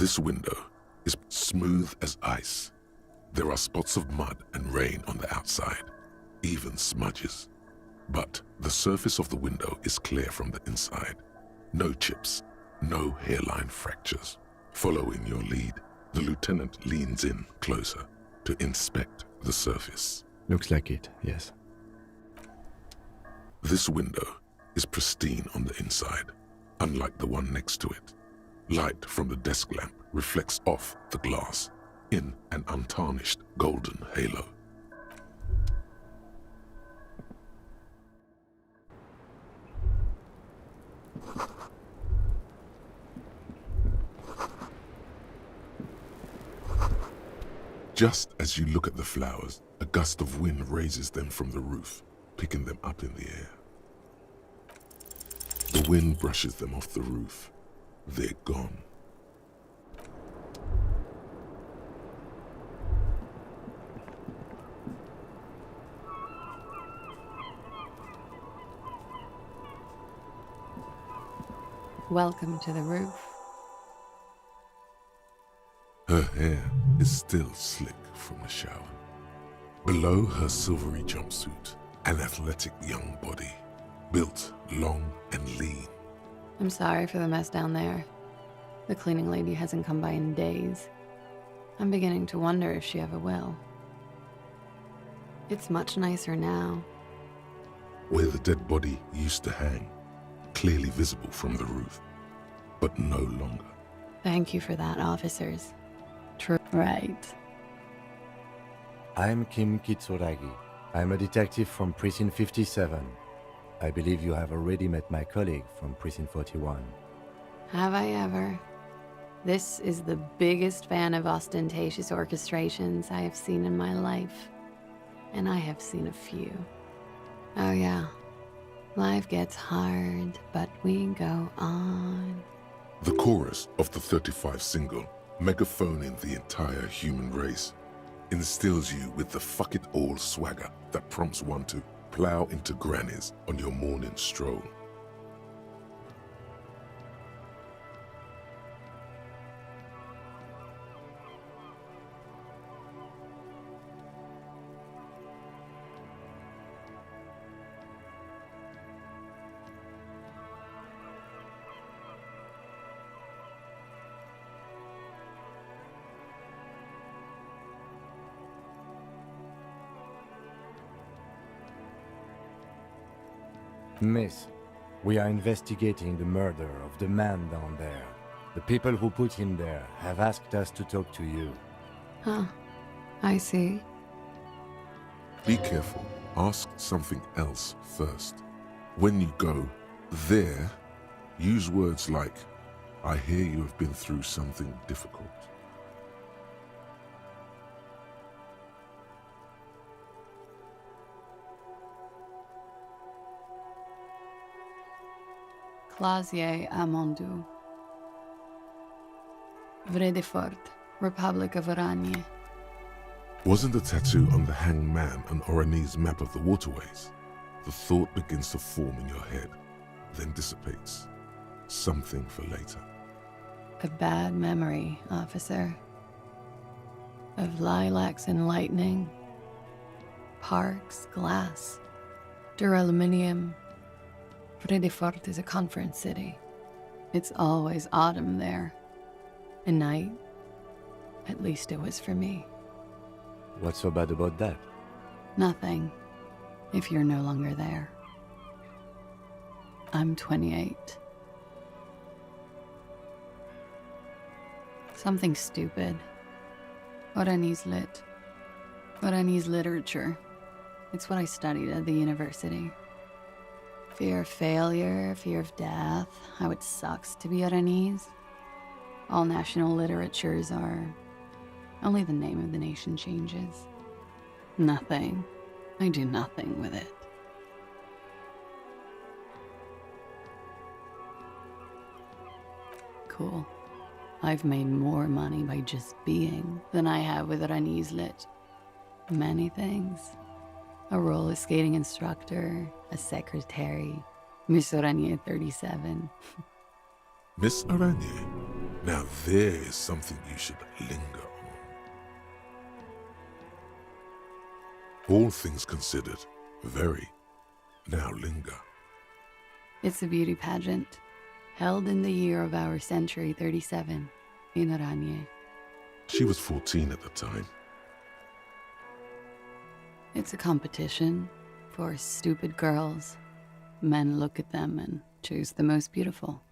This window is smooth as ice. There are spots of mud and rain on the outside, even smudges. But the surface of the window is clear from the inside. No chips, no hairline fractures. Following your lead, the lieutenant leans in closer to inspect the surface. Looks like it, yes. This window is pristine on the inside, unlike the one next to it. Light from the desk lamp reflects off the glass in an untarnished golden halo. Just as you look at the flowers, a gust of wind raises them from the roof, picking them up in the air. The wind brushes them off the roof. They're gone. Welcome to the roof. Her hair is still slick from the shower. Below her silvery jumpsuit, an athletic young body, built long and lean. I'm sorry for the mess down there. The cleaning lady hasn't come by in days. I'm beginning to wonder if she ever will. It's much nicer now. Where the dead body used to hang, clearly visible from the roof, but no longer. Thank you for that, officers. True. Right. I'm Kim Kitsuragi. I'm a detective from Precinct 57. I believe you have already met my colleague from Precinct 41. Have I ever? This is the biggest fan of ostentatious orchestrations I have seen in my life. And I have seen a few. Oh yeah. Life gets hard, but we go on. The chorus of the 35 single, megaphoning the entire human race, instills you with the fuck it all swagger that prompts one to plow into grannies on your morning stroll. Miss, we are investigating the murder of the man down there. The people who put him there have asked us to talk to you. Huh. I see. Be careful. Ask something else first. When you go there, use words like, I hear you have been through something difficult. Clasier Amondu. Vredefort, Republic of Oranje. Wasn't the tattoo on the hanged man an Oranese map of the waterways? The thought begins to form in your head, then dissipates. Something for later. A bad memory, officer. Of lilacs and lightning. Parks, glass. Duraluminium. Vredefort is a conference city. It's always autumn there. And night. At least it was for me. What's so bad about that? Nothing, if you're no longer there. I'm 28. Something stupid. Oranese lit. Oranese literature. It's what I studied at the university. Fear of failure, fear of death, how it sucks to be Oranese. All national literatures are. Only the name of the nation changes. Nothing. I do nothing with it. Cool. I've made more money by just being than I have with Oranese lit. Many things. A roller skating instructor, a secretary, Miss Oranje 37. Miss Oranje? Now there is something you should linger on. All things considered, very. Now linger. It's a beauty pageant, held in the year of our century 37, in Aranye. She was 14 at the time. It's a competition for stupid girls. Men look at them and choose the most beautiful.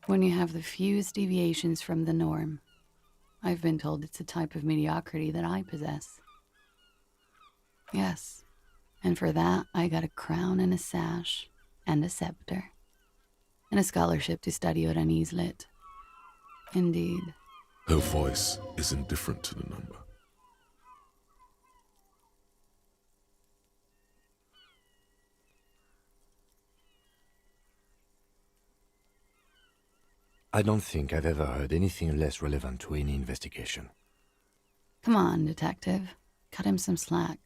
When you have the fewest deviations from the norm, I've been told it's a type of mediocrity that I possess. Yes, and for that I got a crown and a sash, and a scepter, and a scholarship to study Oranese lit. Indeed. Her voice is indifferent to the number. I don't think I've ever heard anything less relevant to any investigation. Come on, detective. Cut him some slack.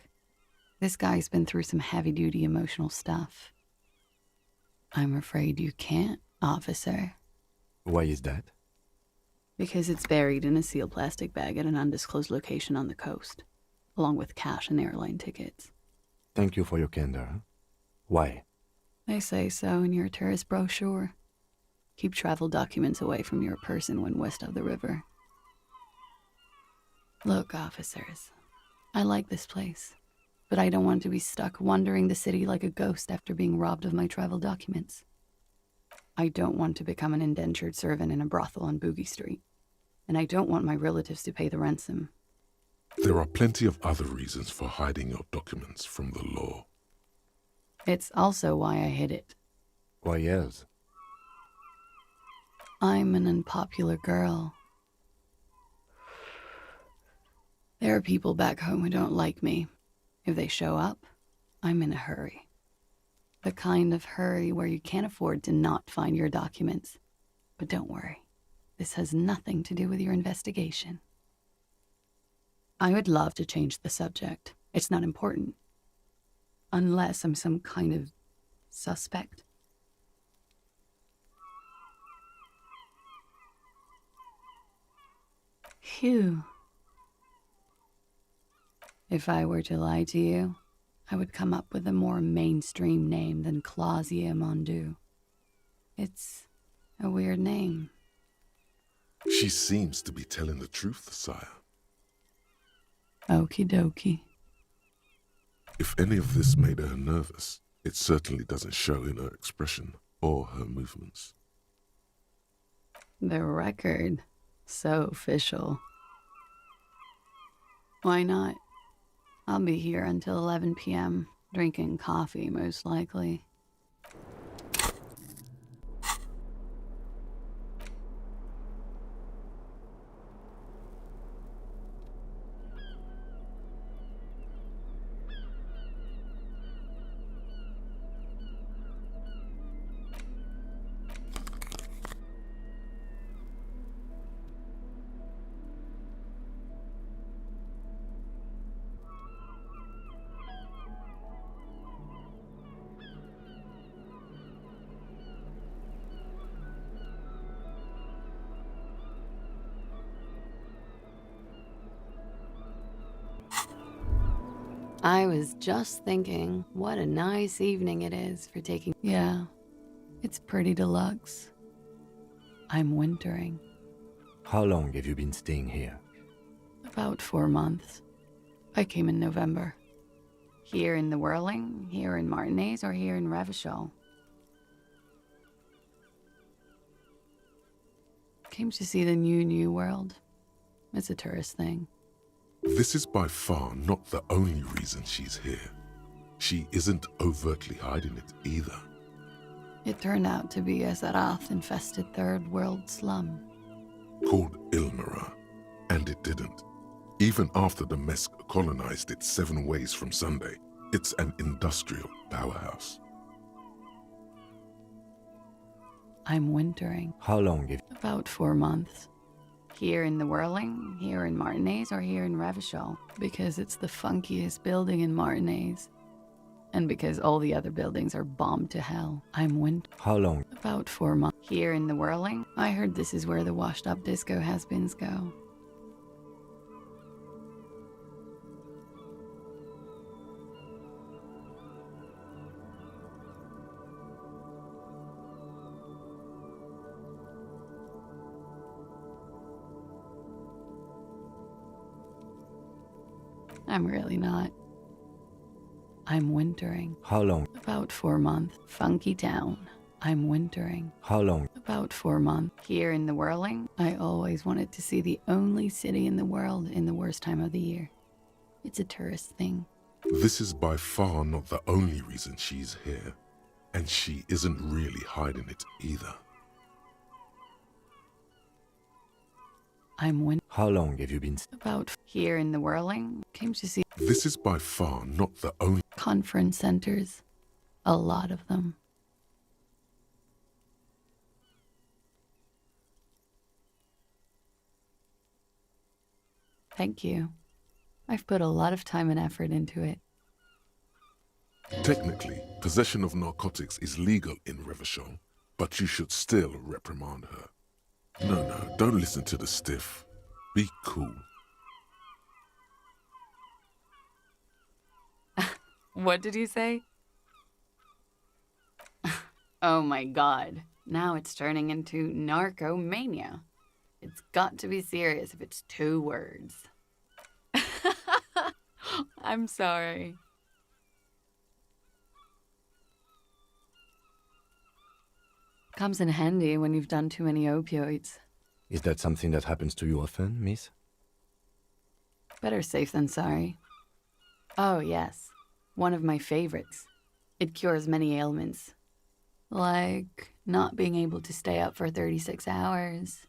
This guy's been through some heavy-duty emotional stuff. I'm afraid you can't, officer. Why is that? Because it's buried in a sealed plastic bag at an undisclosed location on the coast, along with cash and airline tickets. Thank you for your candor. Why? They say so in your tourist brochure. Keep travel documents away from your person when west of the river. Look, officers, I like this place, but I don't want to be stuck wandering the city like a ghost after being robbed of my travel documents. I don't want to become an indentured servant in a brothel on Boogie Street, and I don't want my relatives to pay the ransom. There are plenty of other reasons for hiding your documents from the law. It's also why I hid it. Why else? I'm an unpopular girl. There are people back home who don't like me. If they show up, I'm in a hurry. The kind of hurry where you can't afford to not find your documents. But don't worry, this has nothing to do with your investigation. I would love to change the subject. It's not important. Unless I'm some kind of suspect. Phew. If I were to lie to you, I would come up with a more mainstream name than Clausia Mondu. It's a weird name. She seems to be telling the truth, sire. Okie dokie. If any of this made her nervous, it certainly doesn't show in her expression or her movements. The record. So official. Why not? I'll be here until 11 p.m., drinking coffee, most likely. I was just thinking, what a nice evening it is for taking... Yeah, it's pretty deluxe. I'm wintering. How long have you been staying here? About 4 months. I came in November. Here in the Whirling, here in Martinez, or here in Ravachol. Came to see the new world. It's a tourist thing. This is by far not the only reason she's here. She isn't overtly hiding it either. It turned out to be a Zarath-infested third world slum. Called Ilmara, and it didn't. Even after the Mesk colonized it 7 ways from Sunday, it's an industrial powerhouse. I'm wintering. How long have About 4 months. Here in the Whirling, here in Martinez, or here in Ravachol, because it's the funkiest building in Martinez. And because all the other buildings are bombed to hell, I'm How long? about 4 months. Here in the Whirling, I heard this is where the washed-up disco has-beens go. I'm really not. I'm wintering. How long? About 4 months. Funky town. I'm wintering. How long? About 4 months. Here in the Whirling, I always wanted to see the only city in the world in the worst time of the year. It's a tourist thing. This is by far not the only reason she's here, and she isn't really hiding it either. I'm How long have you been? about here in the Whirling. Came to see This is by far not the only. conference centers. A lot of them. Thank you. I've put a lot of time and effort into it. Technically, possession of narcotics is legal in Revachol, but you should still reprimand her. No, don't listen to the stiff. Be cool. What did you say? Oh my god. Now it's turning into narcomania. It's got to be serious if it's 2 words. I'm sorry. Comes in handy when you've done too many opioids. Is that something that happens to you often, miss? Better safe than sorry. Oh, yes. One of my favorites. It cures many ailments. Like not being able to stay up for 36 hours,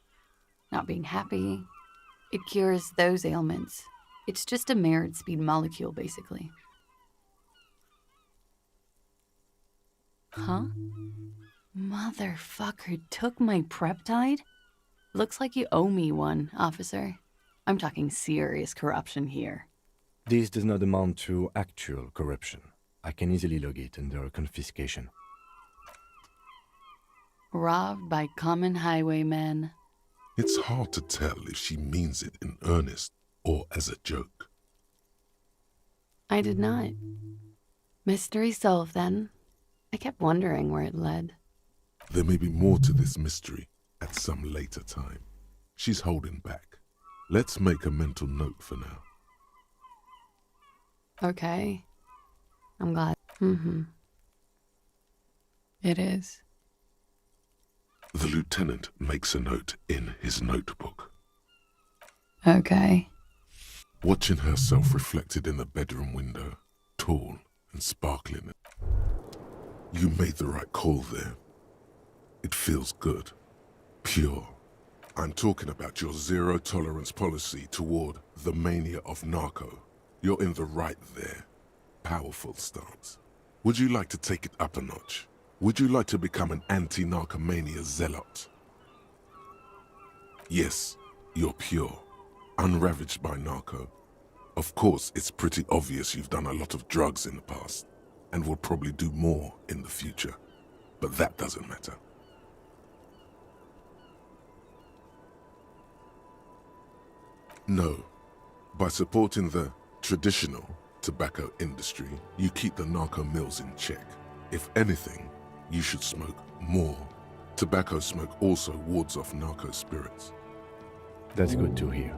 not being happy. It cures those ailments. It's just a merit speed molecule, basically. Huh? Motherfucker took my Preptide? Looks like you owe me one, officer. I'm talking serious corruption here. This does not amount to actual corruption. I can easily log it under confiscation. Robbed by common highwaymen. It's hard to tell if she means it in earnest or as a joke. I did not. Mystery solved then. I kept wondering where it led. There may be more to this mystery at some later time. She's holding back. Let's make a mental note for now. Okay. I'm glad. It is. The lieutenant makes a note in his notebook. Okay. Watching herself reflected in the bedroom window, tall and sparkling. You made the right call there. It feels good. Pure. I'm talking about your zero-tolerance policy toward the mania of narco. You're in the right there. Powerful stance. Would you like to take it up a notch? Would you like to become an anti-narcomania zealot? Yes, you're pure. Unravaged by narco. Of course, it's pretty obvious you've done a lot of drugs in the past, and will probably do more in the future. But that doesn't matter. No. By supporting the traditional tobacco industry, you keep the narco mills in check. If anything, you should smoke more. Tobacco smoke also wards off narco spirits. That's good to hear.